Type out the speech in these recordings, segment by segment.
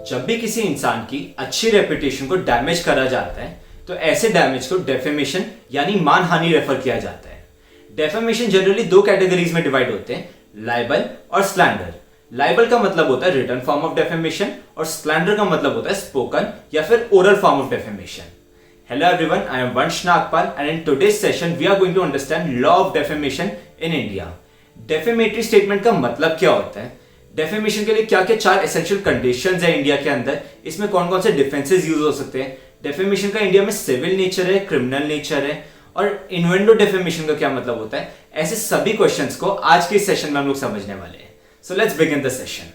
जब भी किसी इंसान की अच्छी रेपुटेशन को डैमेज करा जाता है तो ऐसे डैमेज को डेफेमेशन यानी मानहानि रेफर किया जाता है। डेफेमेशन जनरली दो कैटेगरीज में डिवाइड होते हैं, लाइबल और स्लैंडर। लाइबल का मतलब होता है रिटन फॉर्म ऑफ डेफेमेशन और स्लैंडर का मतलब होता है स्पोकन या फिर oral form of defamation. Hello everyone, I am Vansh Nagpal and in today's session we are going to understand law of defamation in India. Defamatory statement का मतलब क्या होता है, डेफेमेशन के लिए क्या क्या चार एसेंशियल कंडीशंस है इंडिया के अंदर, इसमें कौन कौन से डिफेंसेस यूज हो सकते हैं, डेफेमेशन का इंडिया में सिविल नेचर है, क्रिमिनल नेचर है और इन्वेंडो डेफेमेशन का क्या मतलब होता है, ऐसे सभी क्वेश्चंस को आज के इस सेशन में हम लोग समझने वाले हैं। So let's begin the session.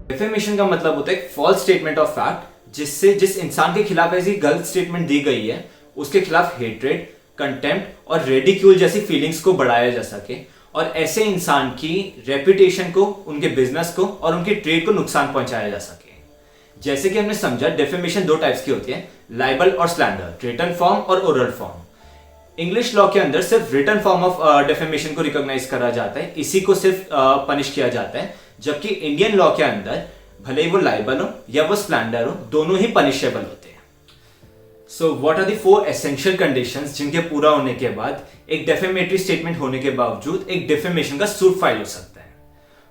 Defamation का मतलब होता है फॉल्स स्टेटमेंट ऑफ फैक्ट, जिससे जिस इंसान के खिलाफ ऐसी गलत स्टेटमेंट दी गई है उसके खिलाफ हेट्रेड, कंटेम्प्ट और रेडिक्यूल जैसी फीलिंग्स को बढ़ाया जा सके और ऐसे इंसान की रेपुटेशन को, उनके बिजनेस को और उनके ट्रेड को नुकसान पहुंचाया जा सके। जैसे कि हमने समझा, डेफेमेशन दो टाइप्स की होती है, लाइबल और स्लैंडर, रिटन फॉर्म और ओरल फॉर्म। इंग्लिश लॉ के अंदर सिर्फ रिटन फॉर्म ऑफ डेफेमेशन को रिकॉग्नाइज करा जाता है, इसी को सिर्फ पनिश किया जाता है, जबकि इंडियन लॉ के अंदर भले ही वो लाइबल हो या वो स्लैंडर हो, दोनों ही पनिशेबल होते हैं। So what are the four essential conditions जिनके पूरा होने के बाद एक डेफेमेटरी स्टेटमेंट होने के बावजूद एक डेफेमेशन का सूट फाइल हो सकता है।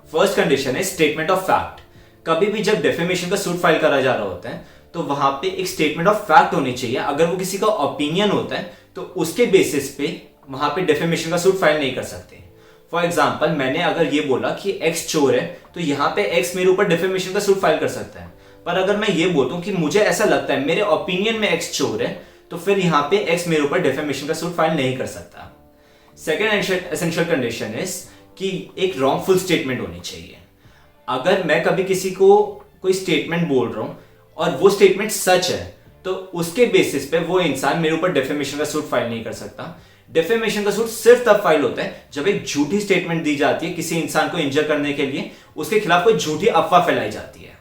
फर्स्ट कंडीशन है स्टेटमेंट ऑफ फैक्ट। कभी भी जब डेफेमेशन का सूट फाइल करा जा रहा होता है तो वहां पे एक स्टेटमेंट ऑफ फैक्ट होनी चाहिए। अगर वो किसी का ओपिनियन होता है तो उसके बेसिस पे वहां पे डेफेमेशन का सूट फाइल नहीं कर सकते। फॉर एग्जाम्पल, मैंने अगर ये बोला कि एक्स चोर है तो यहाँ पे एक्स मेरे ऊपर डेफेमेशन का सूट फाइल कर सकता है, पर अगर मैं ये बोलता हूँ कि मुझे ऐसा लगता है, मेरे ओपिनियन में एक्स चोर है, तो फिर यहाँ पे एक्स मेरे ऊपर डेफेमेशन का सूट फाइल नहीं कर सकता। सेकेंड एसेंशियल कंडीशन इज कि एक रॉन्गफुल स्टेटमेंट होनी चाहिए। अगर मैं कभी किसी को कोई स्टेटमेंट बोल रहा हूँ और वो स्टेटमेंट सच है तो उसके बेसिस पे वो इंसान मेरे ऊपर डेफेमेशन का सूट फाइल नहीं कर सकता। डेफेमेशन का सूट सिर्फ तब फाइल होता है जब एक झूठी स्टेटमेंट दी जाती है किसी इंसान को इंजर करने के लिए, उसके खिलाफ कोई झूठी अफवाह फैलाई जाती है।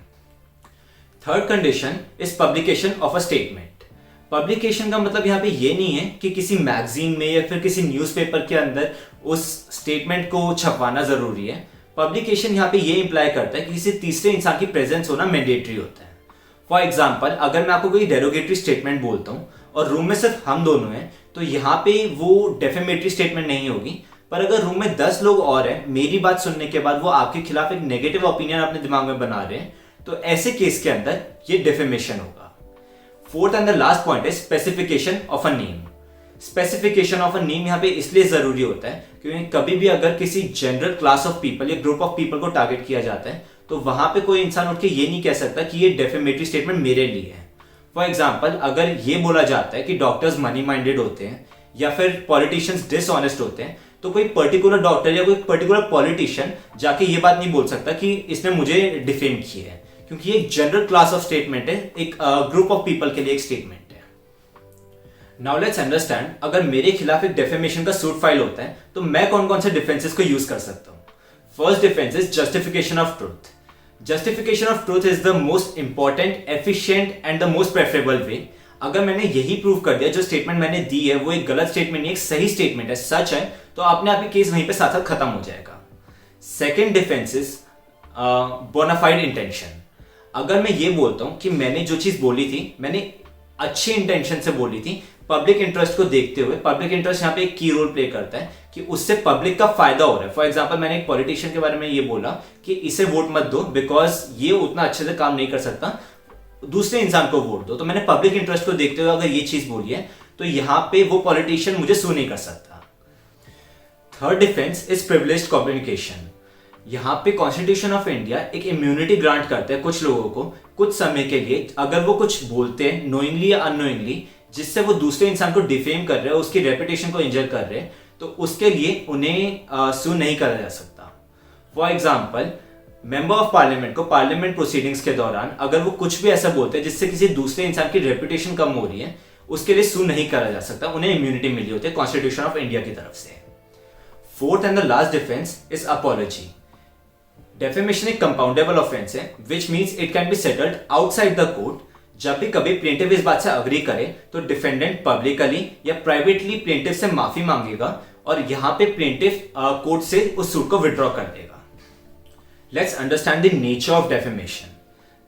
Third condition is publication of a statement. Publication का मतलब यहाँ पे ये नहीं है कि किसी मैगजीन में या फिर किसी न्यूज़पेपर के अंदर उस स्टेटमेंट को छपवाना जरूरी है। पब्लिकेशन यहाँ पे ये इंप्लाई करता है कि किसी तीसरे इंसान की प्रेजेंस होना मैंडेटरी होता है। फॉर एग्जाम्पल, अगर मैं आपको कोई डेरोगेटरी स्टेटमेंट बोलता हूँ और रूम में सिर्फ हम दोनों हैं तो यहाँ पे वो डेफेमेटरी स्टेटमेंट नहीं होगी, पर अगर रूम में 10 लोग और हैं, मेरी बात सुनने के बाद वो आपके खिलाफ एक नेगेटिव ओपिनियन अपने दिमाग में बना रहे हैं, तो ऐसे केस के अंदर ये डेफेमेशन होगा। Fourth and the last point है specification of a name. Specification of a name यहाँ पे इसलिए जरूरी होता है क्योंकि कभी भी अगर किसी जनरल क्लास ऑफ पीपल या ग्रुप ऑफ पीपल को टारगेट किया जाता है तो वहां पे कोई इंसान उठ के ये नहीं कह सकता कि ये डेफेमेटरी स्टेटमेंट मेरे लिए है। फॉर एग्जाम्पल, अगर ये बोला जाता है कि डॉक्टर्स मनी माइंडेड होते हैं या फिर पॉलिटिशियंस डिसऑनेस्ट होते हैं, तो कोई पर्टिकुलर डॉक्टर या कोई पर्टिकुलर पॉलिटिशियन जाके ये बात नहीं बोल सकता कि इसने मुझे डिफेम किया है, क्योंकि ये एक जनरल क्लास ऑफ स्टेटमेंट है, एक ग्रुप ऑफ पीपल के लिए एक स्टेटमेंट है। नाउ लेट्स अंडरस्टैंड, अगर मेरे खिलाफ एक डेफेमेशन का सूट फाइल होता है तो मैं कौन कौन से डिफेंसेस को यूज कर सकता हूँ। First defence is justification of truth. Justification of truth is the most important, efficient and the most preferable way. अगर मैंने यही प्रूव कर दिया जो स्टेटमेंट मैंने दी है वो एक गलत स्टेटमेंट नहीं, एक सही स्टेटमेंट है, सच है, तो अपने आप ही केस वहीं पे साथ साथ खत्म हो जाएगा। Second defence is bonafide intention. अगर मैं ये बोलता हूं कि मैंने जो चीज बोली थी मैंने अच्छी इंटेंशन से बोली थी, पब्लिक इंटरेस्ट को देखते हुए, पब्लिक इंटरेस्ट यहाँ पे एक की रोल प्ले करता है कि उससे पब्लिक का फायदा हो रहा है। फॉर एग्जांपल, मैंने एक पॉलिटिशियन के बारे में ये बोला कि इसे वोट मत दो बिकॉज ये उतना अच्छे से काम नहीं कर सकता, दूसरे इंसान को वोट दो, तो मैंने पब्लिक इंटरेस्ट को देखते हुए अगर ये चीज बोली है तो यहाँ पे वो पॉलिटिशियन मुझे सू नहीं कर सकता। Third defence is privileged communication. यहाँ पे कॉन्स्टिट्यूशन ऑफ इंडिया एक इम्यूनिटी ग्रांट करता है कुछ लोगों को कुछ समय के लिए, अगर वो कुछ बोलते हैं नोइंगली या अननोइंगली जिससे वो दूसरे इंसान को डिफेम कर रहे हैं, उसकी रेपुटेशन को इंजर कर रहे हैं, तो उसके लिए उन्हें सू नहीं करा जा सकता। For example, member of parliament को पार्लियामेंट प्रोसीडिंग्स के दौरान अगर वो कुछ भी ऐसा बोलते हैं जिससे किसी दूसरे इंसान की रेपुटेशन कम हो रही है, उसके लिए सू नहीं करा जा सकता, उन्हें इम्यूनिटी मिली होती है कॉन्स्टिट्यूशन ऑफ इंडिया की तरफ से। Fourth and the last defence is apology. Defamation एक कंपाउंडेबल ऑफेंस है which means it can be settled outside the court. जब भी कभी प्लेंटिफ इस बात से अग्री करे तो डिफेंडेंट पब्लिकली या प्राइवेटली प्लेंटिफ से माफी मांगेगा और यहाँ पे प्लेंटिफ कोर्ट से उस सूट को विड्रॉ कर देगा। Let's understand the nature of defamation.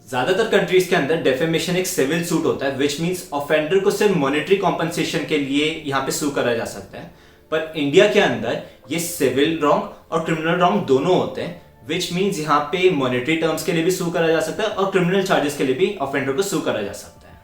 ज्यादातर कंट्रीज के अंदर डेफेमेशन एक सिविल सूट होता है, विच मीन्स ऑफेंडर को सिर्फ मॉनेटरी कॉम्पनसेशन के लिए यहाँ पे सू करा जा सकता है। पर इंडिया के अंदर ये सिविल रॉन्ग और क्रिमिनल रॉन्ग दोनों होते हैं, विच मीन्स यहाँ पे मॉनेटरी टर्म्स के लिए भी सू करा जा सकता है और क्रिमिनल चार्जेस के लिए भी ऑफेंडर को सू करा जा सकता है।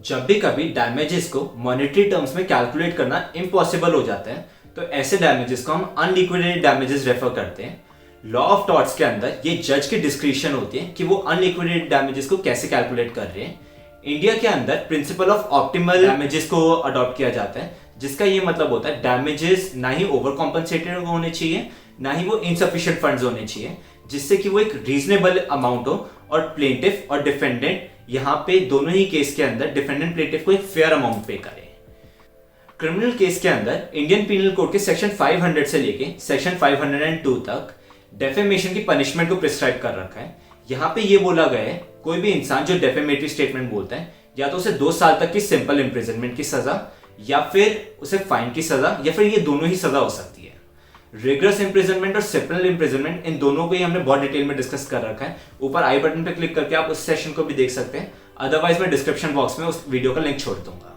जब भी कभी डैमेजेस को मॉनेटरी टर्म्स में कैलकुलेट करना इम्पॉसिबल हो जाता है, तो ऐसे डैमेजेस को हम अनलिक्विडेटेड डैमेजेस रेफर करते हैं। लॉ ऑफ टॉर्ट्स के अंदर ये जज की डिस्क्रिशन होती है कि वो अनलिक्विडेटेड डैमेजेस को कैसे कैलकुलेट कर रहे हैं। इंडिया के अंदर प्रिंसिपल ऑफ ऑप्टिमल डैमेजेस को अडॉप्ट किया जाता है, जिसका ये मतलब होता है डैमेजेस ना ही ओवर कॉम्पनसेटेड होने चाहिए, ना ही वो इनसफिशिएंट फंड्स होने चाहिए, जिससे कि वो एक रीजनेबल अमाउंट हो और प्लेंटिफ और डिफेंडेंट यहाँ पे दोनों ही केस के अंदर डिफेंडेंट प्लेंटिफ को एक फेयर अमाउंट पे करे। क्रिमिनल केस के अंदर इंडियन पीनल कोड के सेक्शन 500 से लेके सेक्शन 502 तक डेफेमेशन की पनिशमेंट को प्रिस्क्राइब कर रखा है। यहाँ पे ये बोला गया है कोई भी इंसान जो डेफेमेटरी स्टेटमेंट बोलता है, या तो उसे 2 साल तक की सिंपल इम्प्रिजनमेंट की सजा, या फिर उसे फाइन की सजा, या फिर ये दोनों ही सजा हो सकती है। रिगरस इम्प्रिजनमेंट और सिंपल इम्प्रिजनमेंट, इन दोनों को ही हमने बहुत डिटेल में डिस्कस कर रखा है। ऊपर आई बटन पे क्लिक करके आप उस सेशन को भी देख सकते हैं, अदरवाइज मैं डिस्क्रिप्शन बॉक्स में उस वीडियो का लिंक छोड़ दूंगा।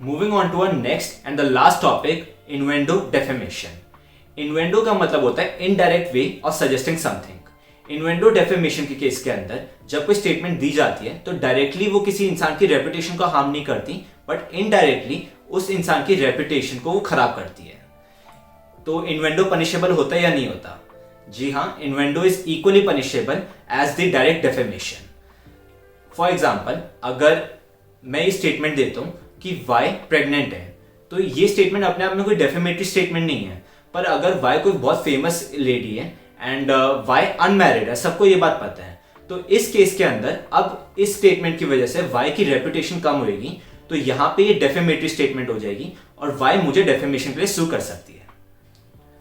Moving on to our next and the last topic, innuendo defamation. Innuendo का मतलब होता है indirect way of suggesting something. Innuendo defamation के केस के अंदर जब कोई स्टेटमेंट दी जाती है तो डायरेक्टली वो किसी इंसान की रेपुटेशन को हार्म नहीं करती, बट इनडायरेक्टली उस इंसान की रेपुटेशन को वो खराब करती है। तो इन्वेंडो पनिशेबल होता है या नहीं होता? जी हाँ, innuendo is equally punishable as the direct defamation. For example, अगर मैं ये स्टेटमेंट देता हूं कि वाई प्रेग्नेंट है, तो ये स्टेटमेंट अपने आप में कोई डेफेमेटरी स्टेटमेंट नहीं है। पर अगर वाई कोई बहुत फेमस लेडी है एंड वाई अनमैरिड है, सबको ये बात पता है, तो इस केस के अंदर अब इस स्टेटमेंट की वजह से वाई की रेपुटेशन कम होगी, तो यहाँ पे ये डेफेमेटरी स्टेटमेंट हो जाएगी और वाई मुझे डेफेमेशन के लिए सू कर सकती है।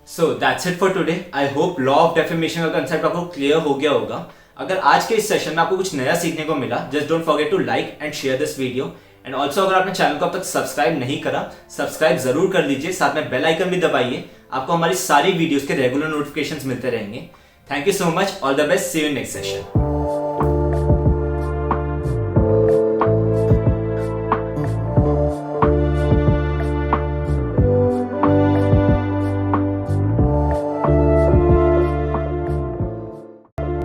So that's it for today. I hope law of defamation का कंसेप्ट आपको क्लियर हो गया होगा। अगर आज के इस सेशन में आपको कुछ नया सीखने को मिला, just don't forget to like and share this video. And also अगर आपने चैनल को अब तक सब्सक्राइब नहीं करा, सब्सक्राइब जरूर कर लीजिए, साथ में बेल आइकन भी दबाइए। आपको हमारी सारी वीडियोस के रेगुलर नोटिफिकेशंस मिलते रहेंगे। Thank you so much, all the best, see you in next session.